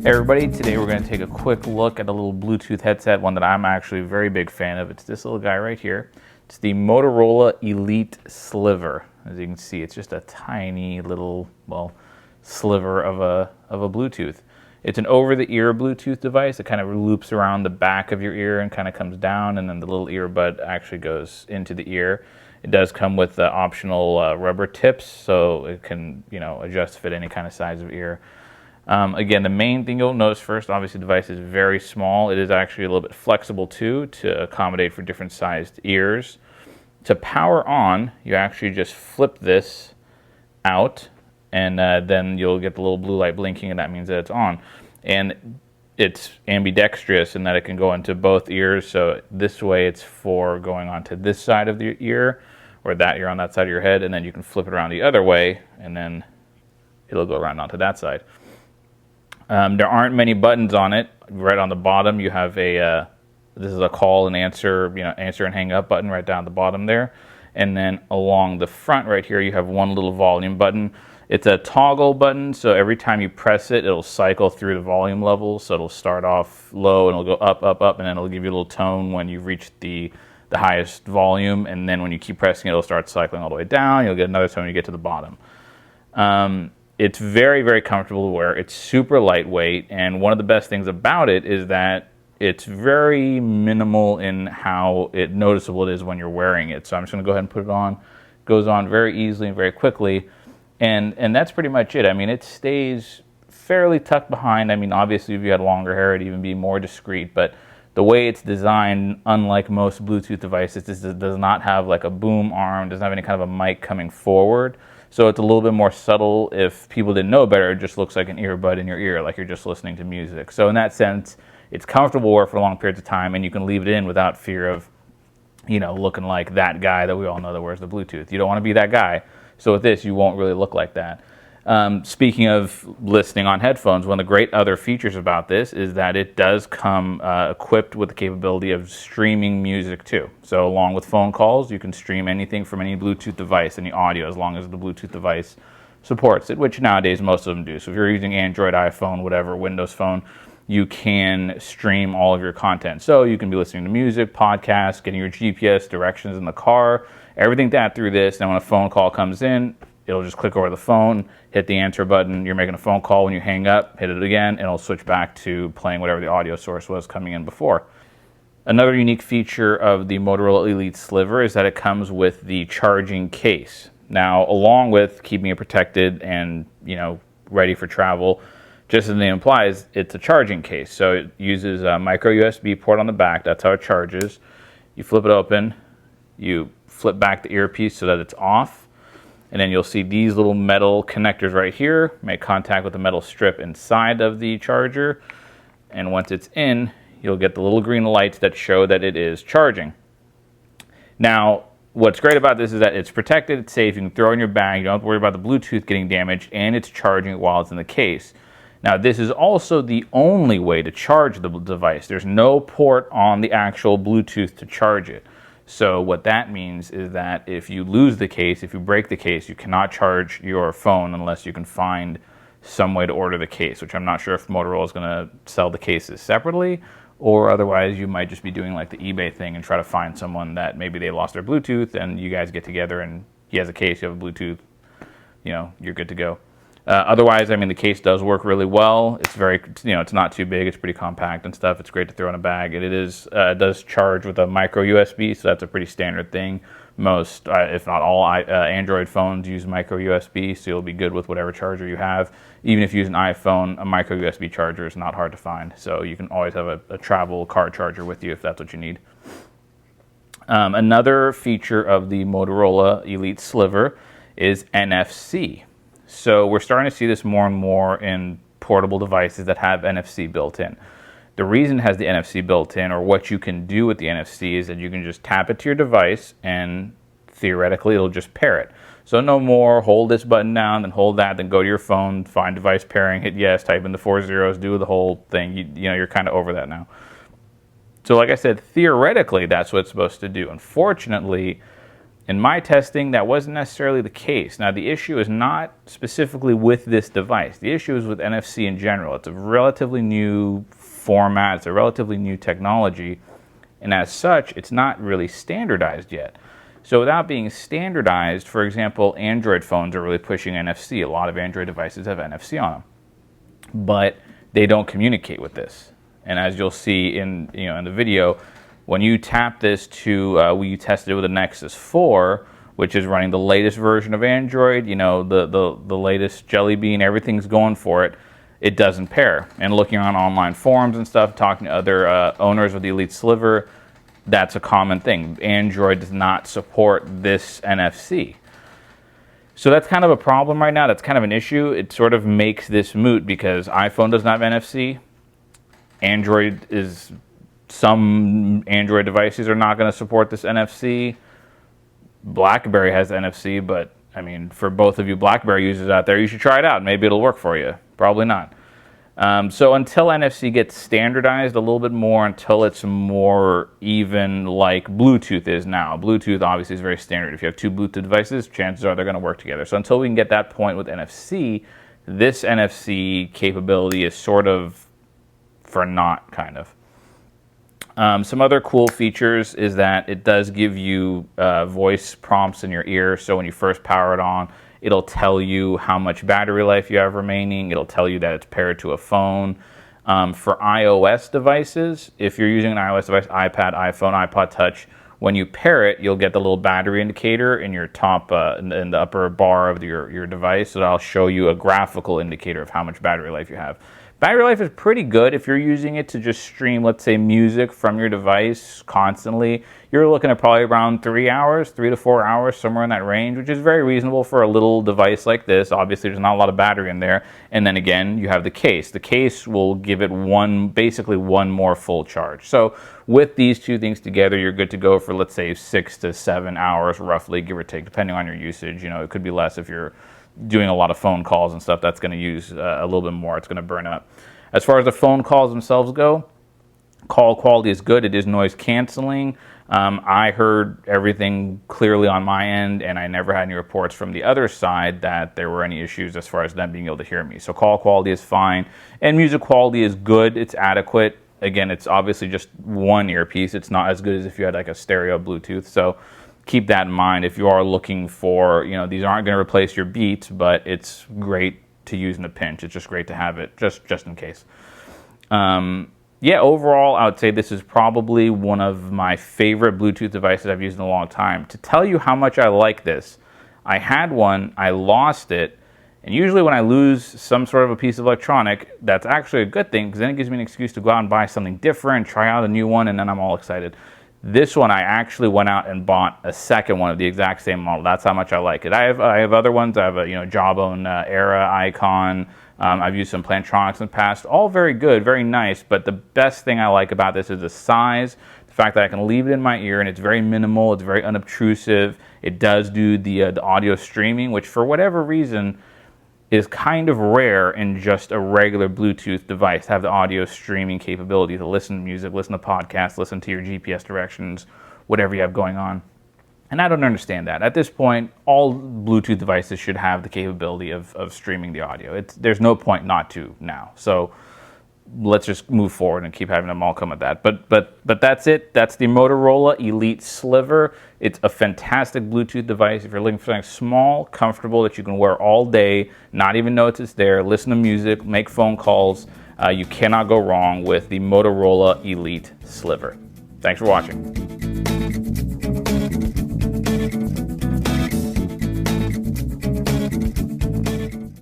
Hey everybody, today we're going to take a quick look at a little Bluetooth headset, one that I'm actually a very big fan of. It's this little guy right here. It's the Motorola Elite Sliver. As you can see, it's just a tiny little, well, sliver of a Bluetooth. It's an over-the-ear Bluetooth device. It kind of loops around the back of your ear and kind of comes down, and then the little earbud actually goes into the ear. It does come with optional rubber tips, so it can, adjust to fit any kind of size of ear. Again, the main thing you'll notice first, obviously the device is very small. It is actually a little bit flexible too to accommodate for different sized ears. To power on, you actually just flip this out, and then you'll get the little blue light blinking, and that means that it's on. And it's ambidextrous in that it can go into both ears, so this way it's for going onto this side of the ear, or that ear on that side of your head, and then you can flip it around the other way, and then it'll go around onto that side. There aren't many buttons on it. Right on the bottom, you have this is a call and answer, answer and hang up button right down at the bottom there. And then along the front right here, you have one little volume button. It's a toggle button, so every time you press it, it'll cycle through the volume levels. So it'll start off low and it'll go up, up, up, and then it'll give you a little tone when you reach the highest volume. And then when you keep pressing it, it'll start cycling all the way down. You'll get another tone when you get to the bottom. It's very, very comfortable to wear. It's super lightweight, and one of the best things about it is that it's very minimal in how noticeable it is when you're wearing it. So I'm just going to go ahead and put it on. It goes on very easily and very quickly, and that's pretty much it. I mean, it stays fairly tucked behind. I mean, obviously, if you had longer hair, it'd even be more discreet, but the way it's designed, unlike most Bluetooth devices, it does not have like a boom arm, doesn't have any kind of a mic coming forward. So it's a little bit more subtle. If people didn't know better, it just looks like an earbud in your ear, like you're just listening to music. So in that sense, it's comfortable to wear for long periods of time, and you can leave it in without fear of, looking like that guy that we all know that wears the Bluetooth. You don't want to be that guy. So with this, you won't really look like that. Speaking of listening on headphones, one of the great other features about this is that it does come equipped with the capability of streaming music too. So along with phone calls, you can stream anything from any Bluetooth device, any audio, as long as the Bluetooth device supports it, which nowadays most of them do. So if you're using Android, iPhone, whatever, Windows Phone, you can stream all of your content. So you can be listening to music, podcasts, getting your GPS directions in the car, everything that through this. And when a phone call comes in, it'll just click over the phone, hit the answer button. You're making a phone call. When you hang up, hit it again, and it'll switch back to playing whatever the audio source was coming in before. Another unique feature of the Motorola Elite Sliver is that it comes with the charging case. Now, along with keeping it protected and, ready for travel, just as the name implies, it's a charging case. So it uses a micro USB port on the back. That's how it charges. You flip it open. You flip back the earpiece so that it's off. And then you'll see these little metal connectors right here make contact with the metal strip inside of the charger. And once it's in, you'll get the little green lights that show that it is charging. Now, what's great about this is that it's protected, it's safe, you can throw it in your bag, you don't have to worry about the Bluetooth getting damaged, and it's charging while it's in the case. Now, this is also the only way to charge the device. There's no port on the actual Bluetooth to charge it. So what that means is that if you lose the case, if you break the case, you cannot charge your phone unless you can find some way to order the case, which I'm not sure if Motorola is going to sell the cases separately, or otherwise you might just be doing like the eBay thing and try to find someone that maybe they lost their Bluetooth and you guys get together and he has a case, you have a Bluetooth, you're good to go. Otherwise, I mean, the case does work really well. It's very, it's not too big. It's pretty compact and stuff. It's great to throw in a bag. It does charge with a micro USB, so that's a pretty standard thing. Most, if not all, Android phones use micro USB, so you'll be good with whatever charger you have. Even if you use an iPhone, a micro USB charger is not hard to find. So you can always have a travel car charger with you if that's what you need. Another feature of the Motorola Elite Sliver is NFC. So we're starting to see this more and more in portable devices that have NFC built in. The reason it has the NFC built in, or what you can do with the NFC, is that you can just tap it to your device and theoretically it'll just pair it. So no more hold this button down, then hold that, then go to your phone, find device pairing, hit yes, type in the 4 zeros, do the whole thing. You're kind of over that now. So like I said, theoretically that's what it's supposed to do. Unfortunately, In my testing, that wasn't necessarily the case. Now, the issue is not specifically with this device. The issue is with NFC in general. It's a relatively new format. It's a relatively new technology. And as such, it's not really standardized yet. So without being standardized, for example, Android phones are really pushing NFC. A lot of Android devices have NFC on them. But they don't communicate with this. And as you'll see in the video, when you tap this to, we tested it with the Nexus 4, which is running the latest version of Android, the latest Jelly Bean, everything's going for it, it doesn't pair. And looking on online forums and stuff, talking to other owners of the Elite Sliver, that's a common thing. Android does not support this NFC. So that's kind of a problem right now. That's kind of an issue. It sort of makes this moot because iPhone doesn't have NFC. Some Android devices are not going to support this NFC. BlackBerry has NFC, but I mean, for both of you BlackBerry users out there, you should try it out. Maybe it'll work for you. Probably not. So until NFC gets standardized a little bit more, until it's more even like Bluetooth is now. Bluetooth obviously is very standard. If you have two Bluetooth devices, chances are they're going to work together. So until we can get that point with NFC, this NFC capability is sort of for naught, kind of. Some other cool features is that it does give you voice prompts in your ear. So when you first power it on, it'll tell you how much battery life you have remaining. It'll tell you that it's paired to a phone. For iOS devices, if you're using an iOS device, iPad, iPhone, iPod Touch, when you pair it, you'll get the little battery indicator in your top, in the upper bar of your device. So that'll show you a graphical indicator of how much battery life you have. Battery life is pretty good if you're using it to just stream, let's say, music from your device constantly. You're looking at probably around 3 hours, 3 to 4 hours, somewhere in that range, which is very reasonable for a little device like this. Obviously, there's not a lot of battery in there. And then again, you have the case. The case will give it basically one more full charge. So with these two things together, you're good to go for, let's say, 6 to 7 hours, roughly, give or take, depending on your usage. It could be less if you're doing a lot of phone calls and stuff. That's going to use a little bit more. It's going to burn up. As far as the phone calls themselves go, call quality is good. It is noise canceling. I heard everything clearly on my end, and I never had any reports from the other side that there were any issues as far as them being able to hear me. So call quality is fine, and music quality is good. It's adequate. Again, it's obviously just one earpiece. It's not as good as if you had like a stereo Bluetooth. So keep that in mind if you are looking for, these aren't going to replace your Beats, but it's great to use in a pinch. It's just great to have it just in case. Yeah, overall, I would say this is probably one of my favorite Bluetooth devices I've used in a long time. To tell you how much I like this, I had one, I lost it, and usually when I lose some sort of a piece of electronic, that's actually a good thing because then it gives me an excuse to go out and buy something different, try out a new one, and then I'm all excited. This one, I actually went out and bought a second one of the exact same model. That's how much I like it. I have other ones. I have a Jawbone Era Icon. I've used some Plantronics in the past. All very good, very nice. But the best thing I like about this is the size, the fact that I can leave it in my ear and it's very minimal. It's very unobtrusive. It does do the audio streaming, which for whatever reason is kind of rare in just a regular Bluetooth device, have the audio streaming capability to listen to music, listen to podcasts, listen to your GPS directions, whatever you have going on. And I don't understand that. At this point, all Bluetooth devices should have the capability of streaming the audio. There's no point not to now. So let's just move forward and keep having them all come at that. But that's it. That's the Motorola Elite Sliver. It's a fantastic Bluetooth device. If you're looking for something small, comfortable, that you can wear all day, not even notice it's there, listen to music, make phone calls, you cannot go wrong with the Motorola Elite Sliver. Thanks for watching.